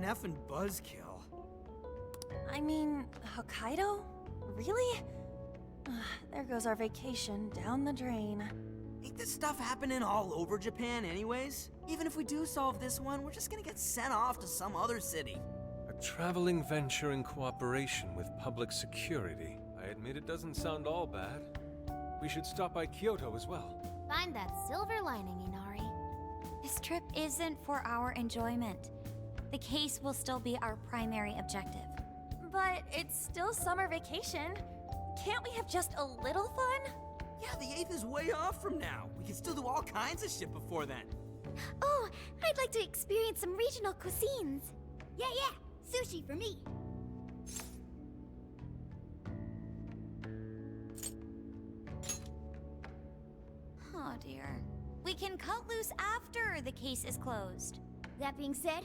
an effing buzzkill. I mean, Hokkaido? Really? There goes our vacation down the drain. Ain't this stuff happening all over Japan anyways? Even if we do solve this one, we're just gonna get sent off to some other city. A traveling venture in cooperation with public security. I admit it doesn't sound all bad. We should stop by Kyoto as well. Find that silver lining, Inari. This trip isn't for our enjoyment. The case will still be our primary objective. But it's still summer vacation. Can't we have just a little fun? Yeah, the 8th is way off from now. We can still do all kinds of shit before then. Oh, I'd like to experience some regional cuisines. Yeah, sushi for me. Oh dear. We can cut loose after the case is closed. That being said,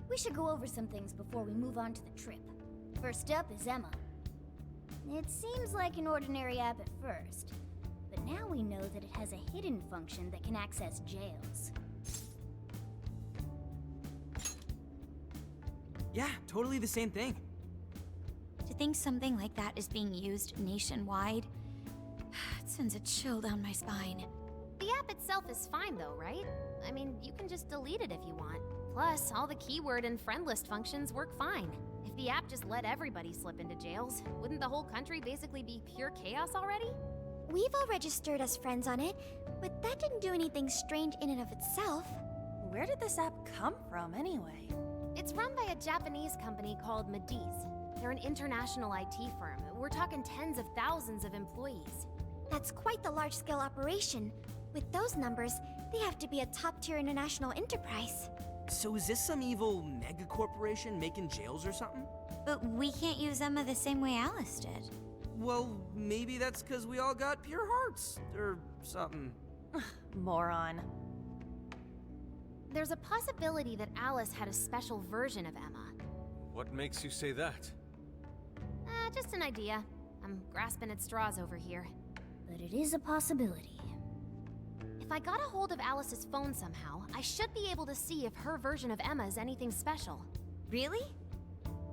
we should go over some things before we move on to the trip. First up is Emma. It seems like an ordinary app at first, but now we know that it has a hidden function that can access jails. Yeah, totally the same thing. To think something like that is being used nationwide, it sends a chill down my spine. The app itself is fine though, right? I mean, you can just delete it if you want. Plus, all the keyword and friend list functions work fine. If the app just let everybody slip into jails, wouldn't the whole country basically be pure chaos already? We've all registered as friends on it, but that didn't do anything strange in and of itself. Where did this app come from, anyway? It's run by a Japanese company called Mediz. They're an international IT firm. We're talking tens of thousands of employees. That's quite the large-scale operation. With those numbers, they have to be a top-tier international enterprise. So is this some evil mega corporation making jails or something? But we can't use Emma the same way Alice did. Well, maybe that's because we all got pure hearts, or something. Moron. There's a possibility that Alice had a special version of Emma. What makes you say that? Just an idea. I'm grasping at straws over here. But it is a possibility. If I got a hold of Alice's phone somehow, I should be able to see if her version of Emma is anything special. Really?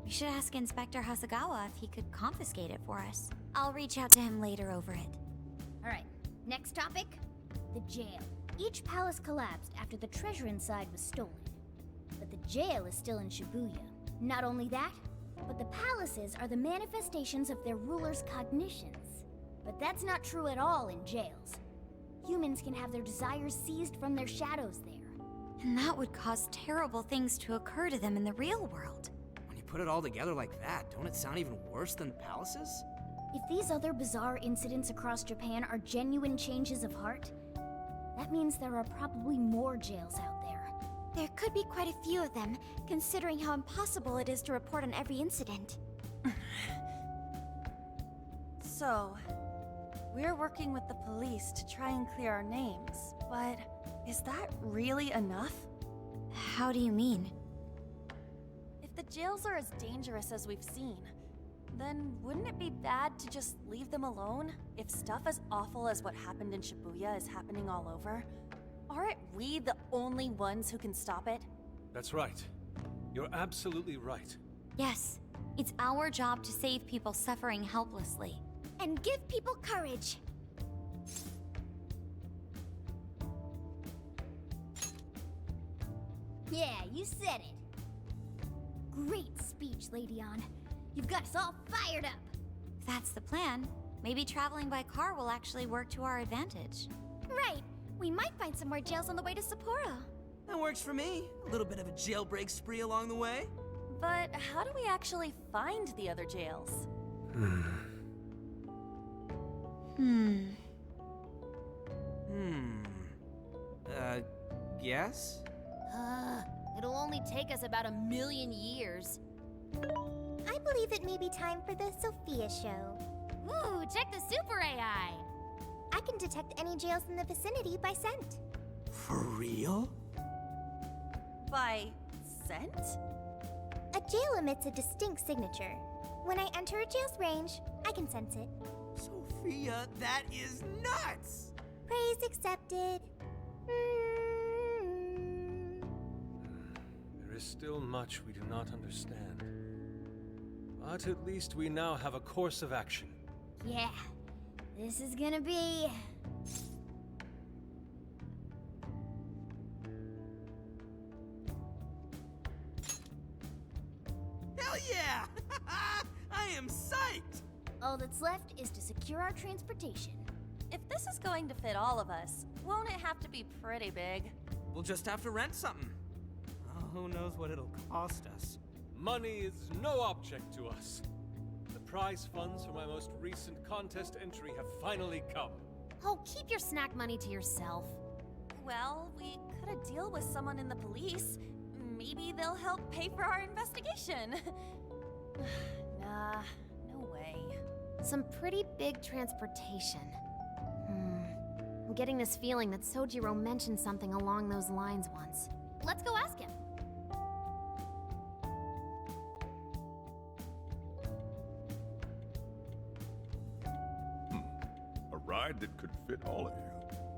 We should ask Inspector Hasegawa if he could confiscate it for us. I'll reach out to him later over it. Alright, next topic. The jail. Each palace collapsed after the treasure inside was stolen. But the jail is still in Shibuya. Not only that, but the palaces are the manifestations of their rulers' cognitions. But that's not true at all in jails. Humans can have their desires seized from their shadows there. And that would cause terrible things to occur to them in the real world. When you put it all together like that, don't it sound even worse than the palaces? If these other bizarre incidents across Japan are genuine changes of heart, that means there are probably more jails out there. There could be quite a few of them, considering how impossible it is to report on every incident. So, we're working with the police to try and clear our names, but is that really enough? How do you mean? If the jails are as dangerous as we've seen, then wouldn't it be bad to just leave them alone? If stuff as awful as what happened in Shibuya is happening all over, aren't we the only ones who can stop it? That's right. You're absolutely right. Yes, it's our job to save people suffering helplessly. And give people courage. Yeah, you said it. Great speech, Lady Ann. You've got us all fired up. If that's the plan, maybe traveling by car will actually work to our advantage. Right. We might find some more jails on the way to Sapporo. That works for me. A little bit of a jailbreak spree along the way. But how do we actually find the other jails? Yes? It'll only take us about 1,000,000 years. I believe it may be time for the Sophia show. Ooh, check the super AI! I can detect any jails in the vicinity by scent. For real? By scent? A jail emits a distinct signature. When I enter a jail's range, I can sense it. Sophia, that is nuts! Praise accepted. There is is still much we do not understand. But at least we now have a course of action. Yeah, this is gonna be... Hell yeah! I am psyched! All that's left is to secure our transportation. If this is going to fit all of us, won't it have to be pretty big? We'll just have to rent something. Oh, who knows what it'll cost us. Money is no object to us. The prize funds for my most recent contest entry have finally come. Oh, keep your snack money to yourself. Well, we could deal with someone in the police. Maybe they'll help pay for our investigation. Nah, no way. Some pretty big transportation. I'm getting this feeling that Sojiro mentioned something along those lines once. Let's go ask him. A ride that could fit all of you.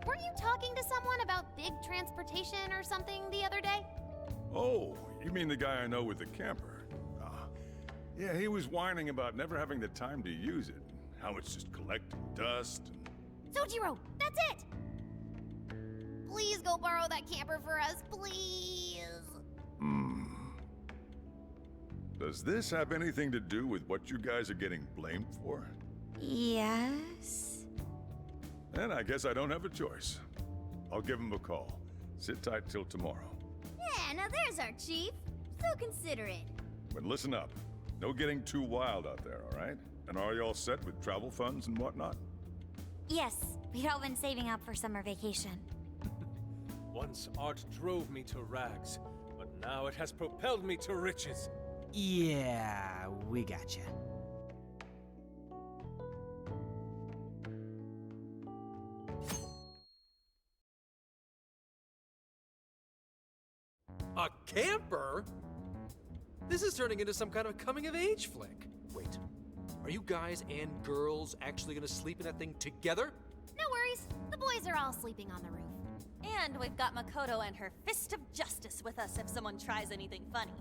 Weren't you talking to someone about big transportation or something the other day? Oh, you mean the guy I know with the camper? Yeah, he was whining about never having the time to use it. How it's just collecting dust and... Sojiro, that's it! Please go borrow that camper for us, please! Does this have anything to do with what you guys are getting blamed for? Yes? Then I guess I don't have a choice. I'll give him a call. Sit tight till tomorrow. Yeah, now there's our chief. So considerate. But listen up. No getting too wild out there, all right? And are you all set with travel funds and whatnot? Yes, we'd all been saving up for summer vacation. Once art drove me to rags, but now it has propelled me to riches. Yeah, we gotcha. A camper? This is turning into some kind of coming-of-age flick. Wait, are you guys and girls actually gonna sleep in that thing together? No worries, the boys are all sleeping on the roof. And we've got Makoto and her fist of justice with us if someone tries anything funny.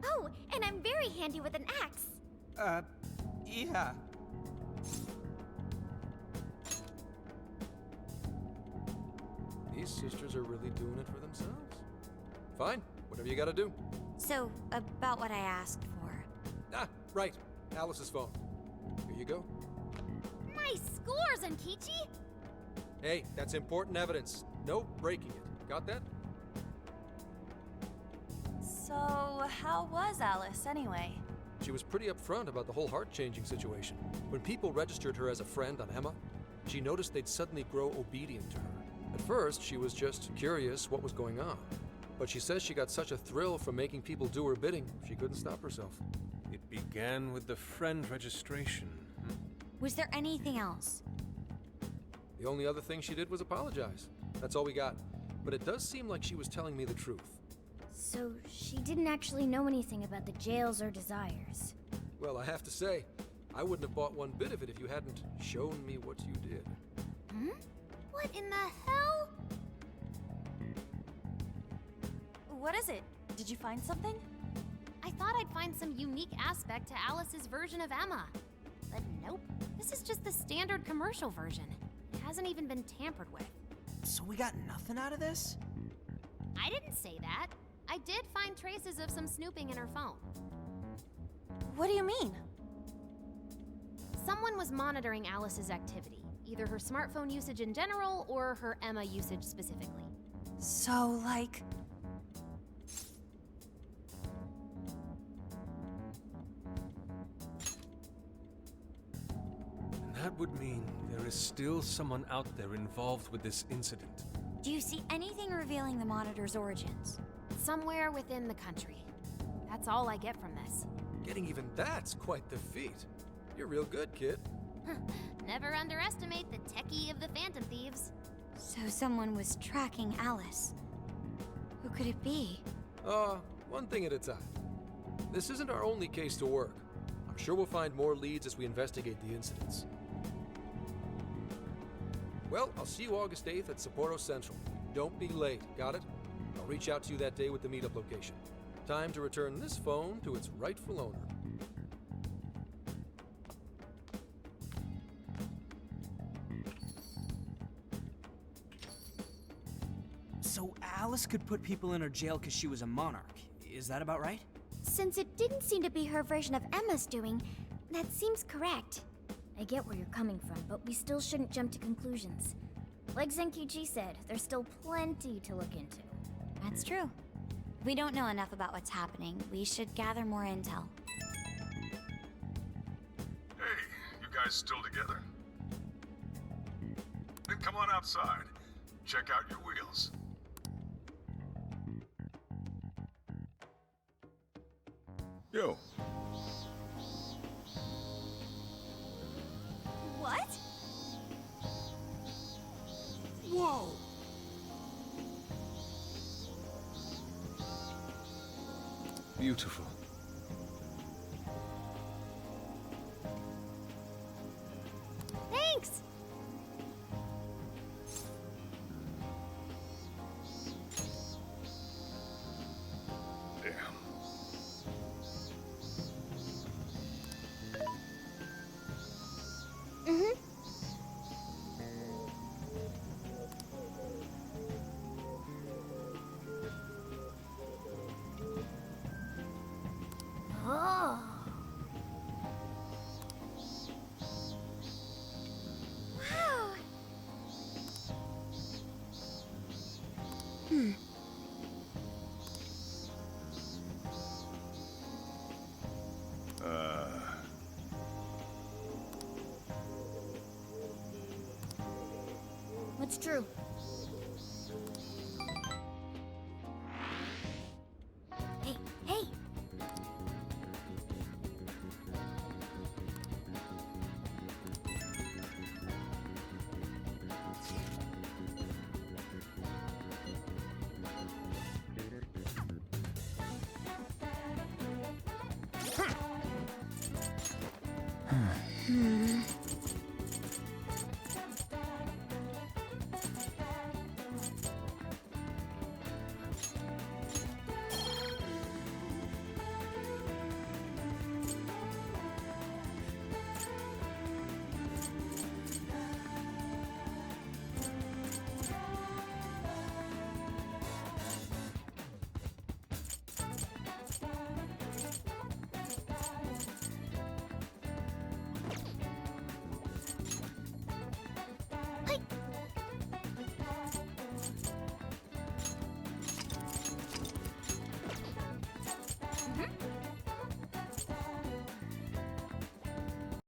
Oh, and I'm very handy with an axe. Yeah. These sisters are really doing it for themselves. Fine, whatever you gotta do. So, about what I asked for. Ah, right, Alice's phone. Here you go. Nice scores, Ankichi! Hey, that's important evidence. No breaking it. Got that? So, how was Alice anyway? She was pretty upfront about the whole heart-changing situation. When people registered her as a friend on Emma, she noticed they'd suddenly grow obedient to her. At first, she was just curious what was going on. But she says she got such a thrill from making people do her bidding, she couldn't stop herself. It began with the friend registration. Was there anything else? The only other thing she did was apologize. That's all we got. But it does seem like she was telling me the truth. So she didn't actually know anything about the jails or desires. Well, I have to say, I wouldn't have bought one bit of it if you hadn't shown me what you did. What in the hell? What is it? Did you find something? I thought I'd find some unique aspect to Alice's version of Emma. But nope, this is just the standard commercial version. It hasn't even been tampered with. So we got nothing out of this? I didn't say that. I did find traces of some snooping in her phone. What do you mean? Someone was monitoring Alice's activity, either her smartphone usage in general or her Emma usage specifically. So, like... And that would mean there is still someone out there involved with this incident. Do you see anything revealing the monitor's origins? Somewhere within the country. That's all I get from this. Getting even that's quite the feat. You're real good, kid. Never underestimate the techie of the Phantom Thieves. So someone was tracking Alice. Who could it be? One thing at a time. This isn't our only case to work. I'm sure we'll find more leads as we investigate the incidents. Well, I'll see you August 8th at Sapporo Central. Don't be late, got it? I'll reach out to you that day with the meetup location. Time to return this phone to its rightful owner. So Alice could put people in her jail because she was a monarch. Is that about right? Since it didn't seem to be her version of Emma's doing, that seems correct. I get where you're coming from, but we still shouldn't jump to conclusions. Like Zenkichi said, there's still plenty to look into. That's true. We don't know enough about what's happening. We should gather more intel. Hey, you guys still together? Then come on outside. Check out your wheels. Yo, What? Whoa! Beautiful. Thanks! damn. Oh. Wow! What's true? Hey, hey!